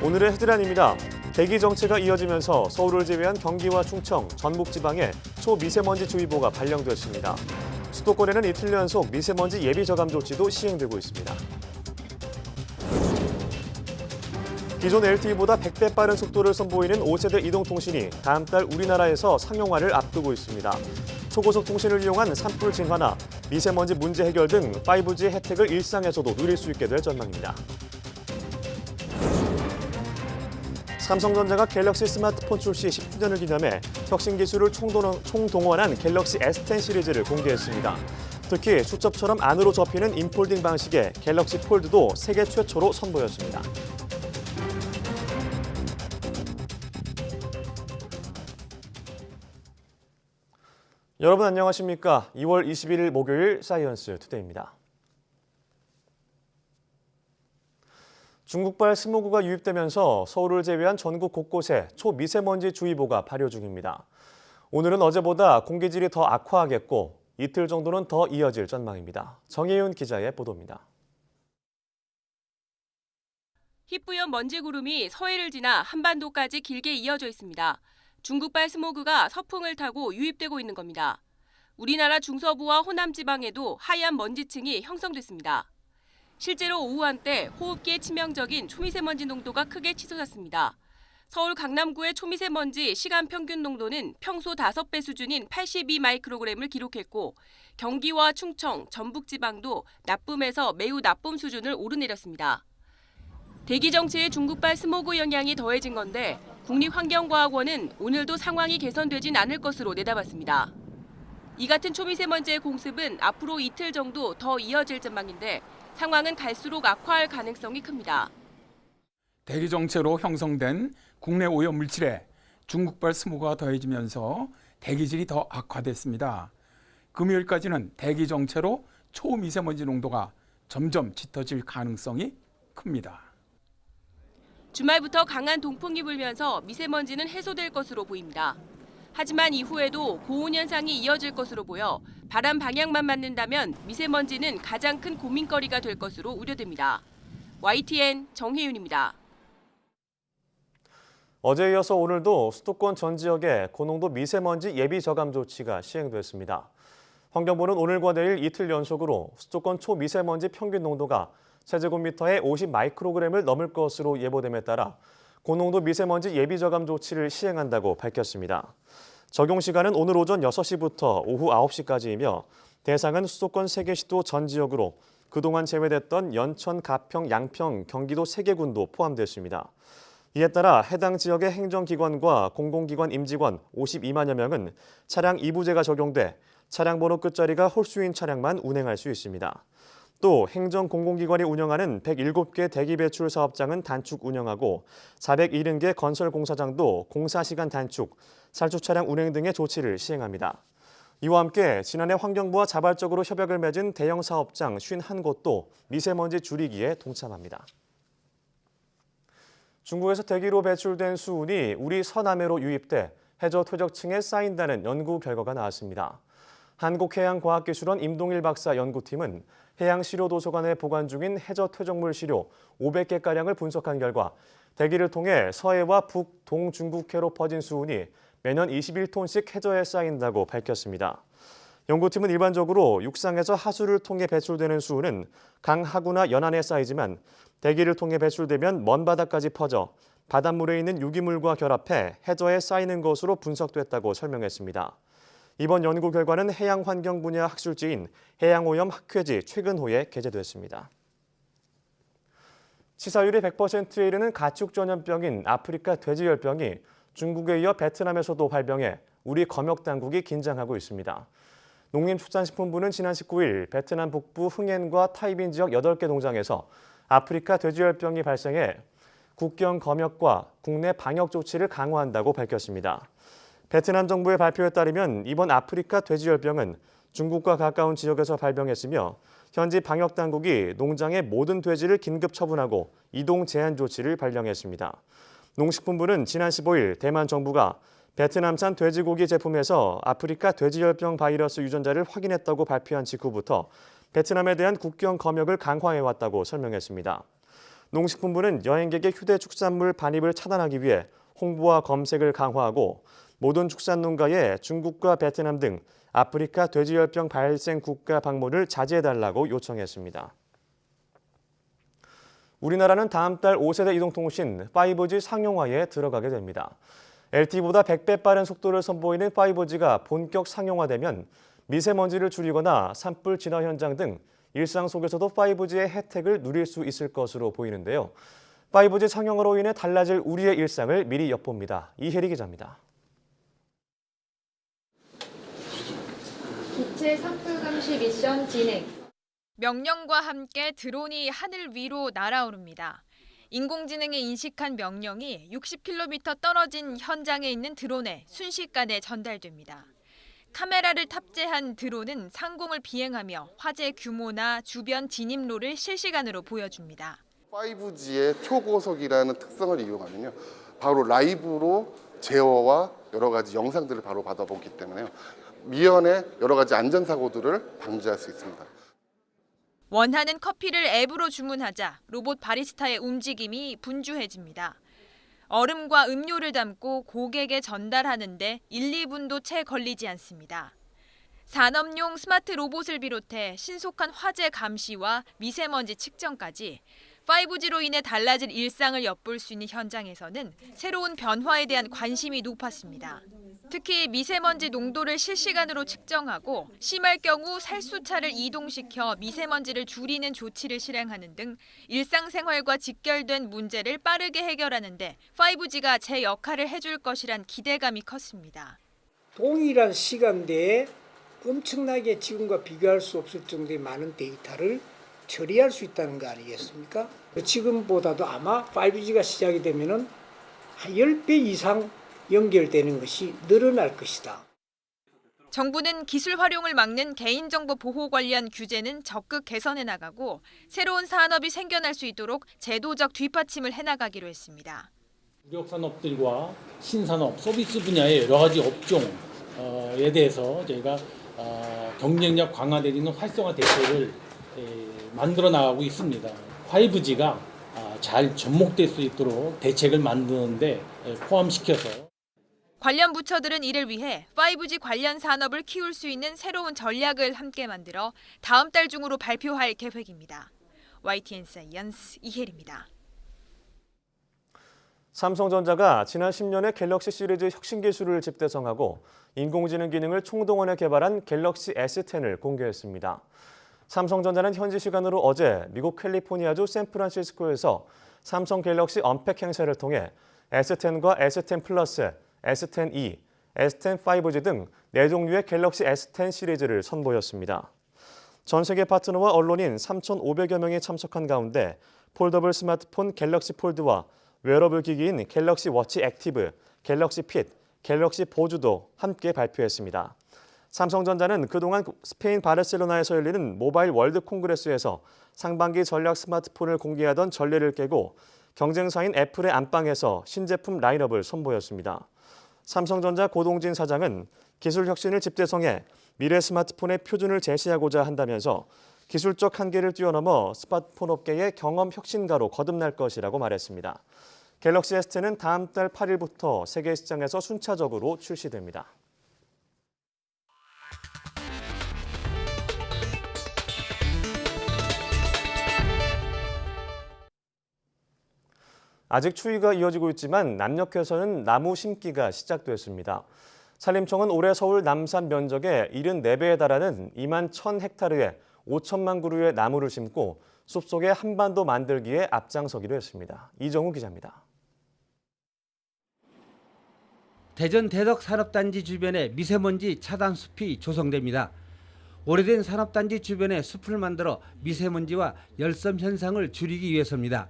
오늘의 헤드라인입니다. 대기 정체가 이어지면서 서울을 제외한 경기와 충청, 전북 지방에 초미세먼지주의보가 발령됐습니다. 수도권에는 이틀 연속 미세먼지 예비 저감 조치도 시행되고 있습니다. 기존 LTE보다 100배 빠른 속도를 선보이는 5세대 이동통신이 다음 달 우리나라에서 상용화를 앞두고 있습니다. 초고속 통신을 이용한 산불 진화나 미세먼지 문제 해결 등 5G 혜택을 일상에서도 누릴 수 있게 될 전망입니다. 삼성전자가 갤럭시 스마트폰 출시 10주년을 기념해 혁신 기술을 총동원한 갤럭시 S10 시리즈를 공개했습니다. 특히 수첩처럼 안으로 접히는 인폴딩 방식의 갤럭시 폴드도 세계 최초로 선보였습니다. 여러분 안녕하십니까? 2월 21일 목요일 사이언스 투데이입니다. 중국발 스모그가 유입되면서 서울을 제외한 전국 곳곳에 초미세먼지 주의보가 발효 중입니다. 오늘은 어제보다 공기질이 더 악화하겠고 이틀 정도는 더 이어질 전망입니다. 정혜윤 기자의 보도입니다. 희뿌연 먼지 구름이 서해를 지나 한반도까지 길게 이어져 있습니다. 중국발 스모그가 서풍을 타고 유입되고 있는 겁니다. 우리나라 중서부와 호남 지방에도 하얀 먼지층이 형성됐습니다. 실제로 오후 한때 호흡기에 치명적인 초미세먼지 농도가 크게 치솟았습니다. 서울 강남구의 초미세먼지 시간 평균 농도는 평소 5배 수준인 82 마이크로그램을 기록했고 경기와 충청, 전북 지방도 나쁨에서 매우 나쁨 수준을 오르내렸습니다. 대기 정체의 중국발 스모그 영향이 더해진 건데 국립환경과학원은 오늘도 상황이 개선되진 않을 것으로 내다봤습니다. 이 같은 초미세먼지의 공습은 앞으로 이틀 정도 더 이어질 전망인데 상황은 갈수록 악화할 가능성이 큽니다. 대기 정체로 형성된 국내 오염 물질에 중국발 스모그가 더해지면서 대기질이 더 악화됐습니다. 금요일까지는 대기 정체로 초미세먼지 농도가 점점 짙어질 가능성이 큽니다. 주말부터 강한 동풍이 불면서 미세먼지는 해소될 것으로 보입니다. 하지만 이후에도 고온 현상이 이어질 것으로 보여 바람 방향만 맞는다면 미세먼지는 가장 큰 고민거리가 될 것으로 우려됩니다. YTN 정혜윤입니다. 어제에 이어서 오늘도 수도권 전 지역에 고농도 미세먼지 예비 저감 조치가 시행됐습니다. 환경부는 오늘과 내일 이틀 연속으로 수도권 초미세먼지 평균 농도가 세제곱미터에 50 마이크로그램을 넘을 것으로 예보됨에 따라 고농도 미세먼지 예비 저감 조치를 시행한다고 밝혔습니다. 적용 시간은 오늘 오전 6시부터 오후 9시까지이며 대상은 수도권 3개 시도 전 지역으로 그동안 제외됐던 연천, 가평, 양평, 경기도 3개 군도 포함됐습니다. 이에 따라 해당 지역의 행정기관과 공공기관 임직원 52만여 명은 차량 이부제가 적용돼 차량 번호 끝자리가 홀수인 차량만 운행할 수 있습니다. 또 행정공공기관이 운영하는 107개 대기배출 사업장은 단축 운영하고 470개 건설공사장도 공사시간 단축, 살충 차량 운행 등의 조치를 시행합니다. 이와 함께 지난해 환경부와 자발적으로 협약을 맺은 대형 사업장 51곳도 미세먼지 줄이기에 동참합니다. 중국에서 대기로 배출된 수은이 우리 서남해로 유입돼 해저 퇴적층에 쌓인다는 연구 결과가 나왔습니다. 한국해양과학기술원 임동일 박사 연구팀은 해양시료도서관에 보관 중인 해저 퇴적물 시료 500개가량을 분석한 결과 대기를 통해 서해와 북, 동 중국해로 퍼진 수은이 매년 21톤씩 해저에 쌓인다고 밝혔습니다. 연구팀은 일반적으로 육상에서 하수를 통해 배출되는 수은은 강 하구나 연안에 쌓이지만 대기를 통해 배출되면 먼 바다까지 퍼져 바닷물에 있는 유기물과 결합해 해저에 쌓이는 것으로 분석됐다고 설명했습니다. 이번 연구 결과는 해양환경 분야 학술지인 해양오염 학회지 최근호에 게재됐습니다. 치사율이 100%에 이르는 가축 전염병인 아프리카 돼지열병이 중국에 이어 베트남에서도 발병해 우리 검역당국이 긴장하고 있습니다. 농림축산식품부는 지난 19일 베트남 북부 흥엔과 타이빈 지역 8개 농장에서 아프리카 돼지열병이 발생해 국경 검역과 국내 방역 조치를 강화한다고 밝혔습니다. 베트남 정부의 발표에 따르면 이번 아프리카 돼지열병은 중국과 가까운 지역에서 발병했으며 현지 방역당국이 농장의 모든 돼지를 긴급 처분하고 이동 제한 조치를 발령했습니다. 농식품부는 지난 15일 대만 정부가 베트남산 돼지고기 제품에서 아프리카 돼지열병 바이러스 유전자를 확인했다고 발표한 직후부터 베트남에 대한 국경 검역을 강화해왔다고 설명했습니다. 농식품부는 여행객의 휴대 축산물 반입을 차단하기 위해 홍보와 검색을 강화하고 모든 축산농가에 중국과 베트남 등 아프리카 돼지열병 발생 국가 방문을 자제해달라고 요청했습니다. 우리나라는 다음 달 5세대 이동통신 5G 상용화에 들어가게 됩니다. LTE보다 100배 빠른 속도를 선보이는 5G가 본격 상용화되면 미세먼지를 줄이거나 산불 진화 현장 등 일상 속에서도 5G의 혜택을 누릴 수 있을 것으로 보이는데요. 5G 상용으로 인해 달라질 우리의 일상을 미리 엿봅니다. 이혜리 기자입니다. 기체 산불 감시 미션 진행. 명령과 함께 드론이 하늘 위로 날아오릅니다. 인공지능이 인식한 명령이 60km 떨어진 현장에 있는 드론에 순식간에 전달됩니다. 카메라를 탑재한 드론은 상공을 비행하며 화재 규모나 주변 진입로를 실시간으로 보여줍니다. 5G의 초고속이라는 특성을 이용하면요, 바로 라이브로 제어와 여러 가지 영상들을 바로 받아보기 때문에요, 미연의 여러 가지 안전사고들을 방지할 수 있습니다. 원하는 커피를 앱으로 주문하자 로봇 바리스타의 움직임이 분주해집니다. 얼음과 음료를 담고 고객에 전달하는데 1, 2분도 채 걸리지 않습니다. 산업용 스마트 로봇을 비롯해 신속한 화재 감시와 미세먼지 측정까지 5G로 인해 달라질 일상을 엿볼 수 있는 현장에서는 새로운 변화에 대한 관심이 높았습니다. 특히 미세먼지 농도를 실시간으로 측정하고 심할 경우 살수차를 이동시켜 미세먼지를 줄이는 조치를 실행하는 등 일상생활과 직결된 문제를 빠르게 해결하는 데 5G가 제 역할을 해줄 것이란 기대감이 컸습니다. 동일한 시간대에 엄청나게 지금과 비교할 수 없을 정도의 많은 데이터를 처리할 수 있다는 거 아니겠습니까? 지금보다도 아마 5G가 시작이 되면은 한 10배 이상 연결되는 것이 늘어날 것이다. 정부는 기술 활용을 막는 개인정보 보호 관련 규제는 적극 개선해 나가고 새로운 산업이 생겨날 수 있도록 제도적 뒷받침을 해나가기로 했습니다. 무역산업들과 신산업, 서비스 분야의 여러 가지 업종에 대해서 저희가 경쟁력 강화되는 활성화 대책을 만들어 나가고 있습니다. 5G가 잘 접목될 수 있도록 대책을 만드는데 포함시켜서 관련 부처들은 이를 위해 5G 관련 산업을 키울 수 있는 새로운 전략을 함께 만들어 다음 달 중으로 발표할 계획입니다. YTN 사이언스 이혜리입니다. 삼성전자가 지난 10년에 갤럭시 시리즈 혁신 기술을 집대성하고 인공지능 기능을 총동원해 개발한 갤럭시 S10을 공개했습니다. 삼성전자는 현지 시간으로 어제 미국 캘리포니아주 샌프란시스코에서 삼성 갤럭시 언팩 행사를 통해 S10과 S10 플러스, S10e, S10 5G 등 4종류의 갤럭시 S10 시리즈를 선보였습니다. 전 세계 파트너와 언론인 3,500여 명이 참석한 가운데 폴더블 스마트폰 갤럭시 폴드와 웨어러블 기기인 갤럭시 워치 액티브, 갤럭시 핏, 갤럭시 보주도 함께 발표했습니다. 삼성전자는 그동안 스페인 바르셀로나에서 열리는 모바일 월드 콩그레스에서 상반기 전략 스마트폰을 공개하던 전례를 깨고 경쟁사인 애플의 안방에서 신제품 라인업을 선보였습니다. 삼성전자 고동진 사장은 기술 혁신을 집대성해 미래 스마트폰의 표준을 제시하고자 한다면서 기술적 한계를 뛰어넘어 스마트폰 업계의 경험 혁신가로 거듭날 것이라고 말했습니다. 갤럭시 S10은 다음 달 8일부터 세계 시장에서 순차적으로 출시됩니다. 아직 추위가 이어지고 있지만 남녘에서는 나무 심기가 시작됐습니다. 산림청은 올해 서울 남산 면적의 74배에 달하는 2만 1,000헥타르에 5천만 그루의 나무를 심고 숲속의 한반도 만들기에 앞장서기로 했습니다. 이정우 기자입니다. 대전 대덕 산업단지 주변에 미세먼지 차단 숲이 조성됩니다. 오래된 산업단지 주변에 숲을 만들어 미세먼지와 열섬 현상을 줄이기 위해서입니다.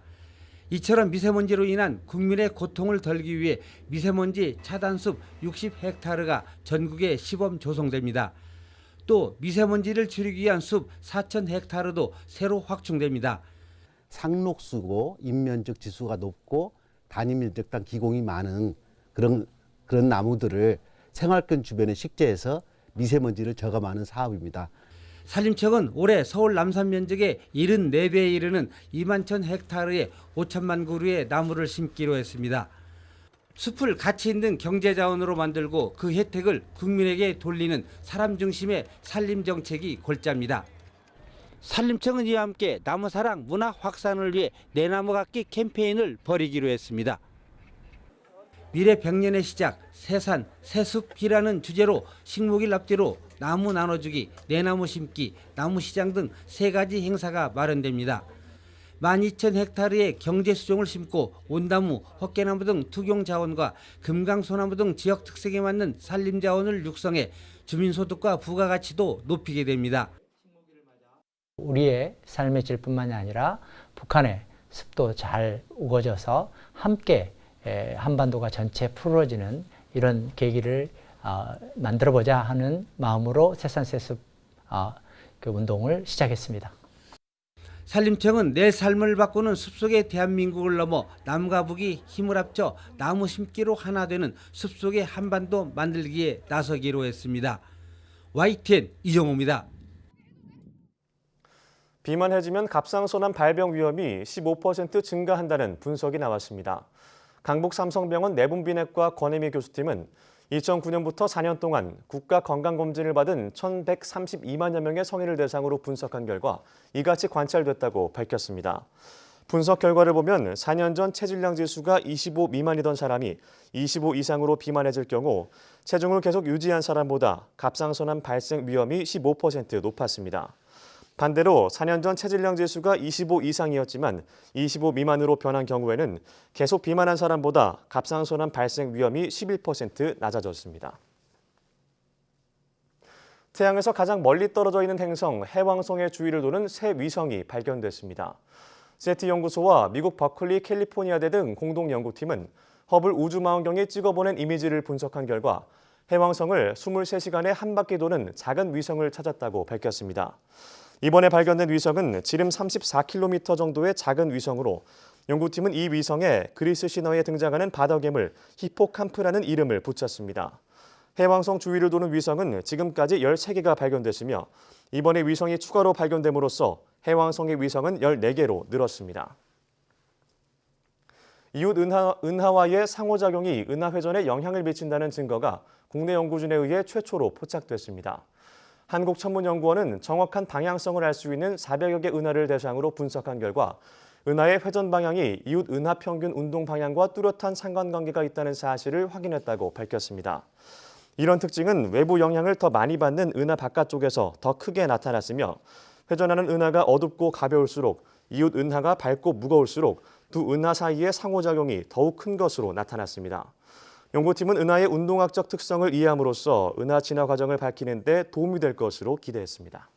이처럼 미세먼지로 인한 국민의 고통을 덜기 위해 미세먼지 차단숲 60헥타르가 전국에 시범 조성됩니다. 또 미세먼지를 줄이기 위한 숲 4,000헥타르도 새로 확충됩니다. 상록수고 인면적 지수가 높고 단위밀적당 기공이 많은 그런 나무들을 생활권 주변에 식재해서 미세먼지를 저감하는 사업입니다. 산림청은 올해 서울 남산 면적의 74배에 이르는 2만 1,000헥타르의 5천만 그루의 나무를 심기로 했습니다. 숲을 가치 있는 경제자원으로 만들고 그 혜택을 국민에게 돌리는 사람 중심의 산림 정책이 골자입니다. 산림청은 이와 함께 나무사랑 문화 확산을 위해 내 나무 갖기 캠페인을 벌이기로 했습니다. 미래 100년의 시작, 새산, 새숲이라는 주제로 식목일 앞뒤로 나무 나눠주기, 내 나무 심기, 나무 시장 등 3가지 행사가 마련됩니다. 12,000헥타르의 경제수종을 심고 온나무, 헛개나무 등 투경자원과 금강소나무 등 지역 특색에 맞는 산림자원을 육성해 주민소득과 부가가치도 높이게 됩니다. 우리의 삶의 질뿐만이 아니라 북한의 습도 잘 우거져서 함께 한반도가 전체 풀어지는 이런 계기를 만들어보자 하는 마음으로 새산새숲 그 운동을 시작했습니다. 산림청은 내 삶을 바꾸는 숲속의 대한민국을 넘어 남과 북이 힘을 합쳐 나무 심기로 하나 되는 숲속의 한반도 만들기에 나서기로 했습니다. YTN 이정호입니다. 비만 해지면 갑상선암 발병 위험이 15% 증가한다는 분석이 나왔습니다. 강북 삼성병원 내분비내과 권혜미 교수팀은 2009년부터 4년 동안 국가건강검진을 받은 1,132만여 명의 성인을 대상으로 분석한 결과 이같이 관찰됐다고 밝혔습니다. 분석 결과를 보면 4년 전 체질량 지수가 25 미만이던 사람이 25 이상으로 비만해질 경우 체중을 계속 유지한 사람보다 갑상선암 발생 위험이 15% 높았습니다. 반대로 4년 전 체질량 지수가 25 이상이었지만 25 미만으로 변한 경우에는 계속 비만한 사람보다 갑상선암 발생 위험이 11% 낮아졌습니다. 태양에서 가장 멀리 떨어져 있는 행성 해왕성의 주위를 도는 새 위성이 발견됐습니다. 세티 연구소와 미국 버클리 캘리포니아대 등 공동 연구팀은 허블 우주망원경이 찍어보낸 이미지를 분석한 결과 해왕성을 23시간에 한 바퀴 도는 작은 위성을 찾았다고 밝혔습니다. 이번에 발견된 위성은 지름 34km 정도의 작은 위성으로 연구팀은 이 위성에 그리스 신화에 등장하는 바다괴물 히포캄프라는 이름을 붙였습니다. 해왕성 주위를 도는 위성은 지금까지 13개가 발견됐으며 이번에 위성이 추가로 발견됨으로써 해왕성의 위성은 14개로 늘었습니다. 이웃 은하와의 상호작용이 은하회전에 영향을 미친다는 증거가 국내 연구진에 의해 최초로 포착됐습니다. 한국천문연구원은 정확한 방향성을 알 수 있는 400여 개 은하를 대상으로 분석한 결과 은하의 회전 방향이 이웃 은하 평균 운동 방향과 뚜렷한 상관관계가 있다는 사실을 확인했다고 밝혔습니다. 이런 특징은 외부 영향을 더 많이 받는 은하 바깥쪽에서 더 크게 나타났으며 회전하는 은하가 어둡고 가벼울수록 이웃 은하가 밝고 무거울수록 두 은하 사이의 상호작용이 더욱 큰 것으로 나타났습니다. 연구팀은 은하의 운동학적 특성을 이해함으로써 은하 진화 과정을 밝히는 데 도움이 될 것으로 기대했습니다.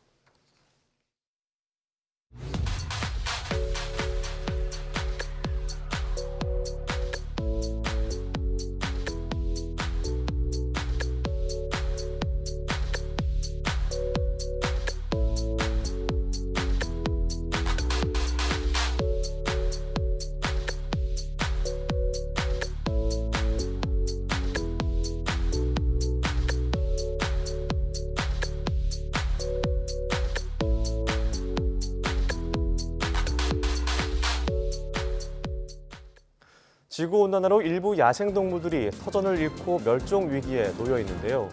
지구온난화로 일부 야생동물들이 터전을 잃고 멸종 위기에 놓여 있는데요.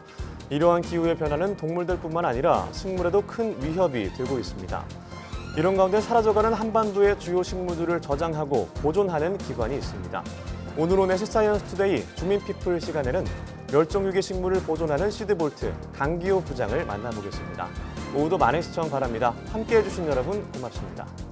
이러한 기후의 변화는 동물들뿐만 아니라 식물에도 큰 위협이 되고 있습니다. 이런 가운데 사라져가는 한반도의 주요 식물들을 저장하고 보존하는 기관이 있습니다. 오늘 오네시 사이언스 투데이 주민피플 시간에는 멸종위기 식물을 보존하는 시드볼트 강기호 부장을 만나보겠습니다. 오후도 많은 시청 바랍니다. 함께해 주신 여러분 고맙습니다.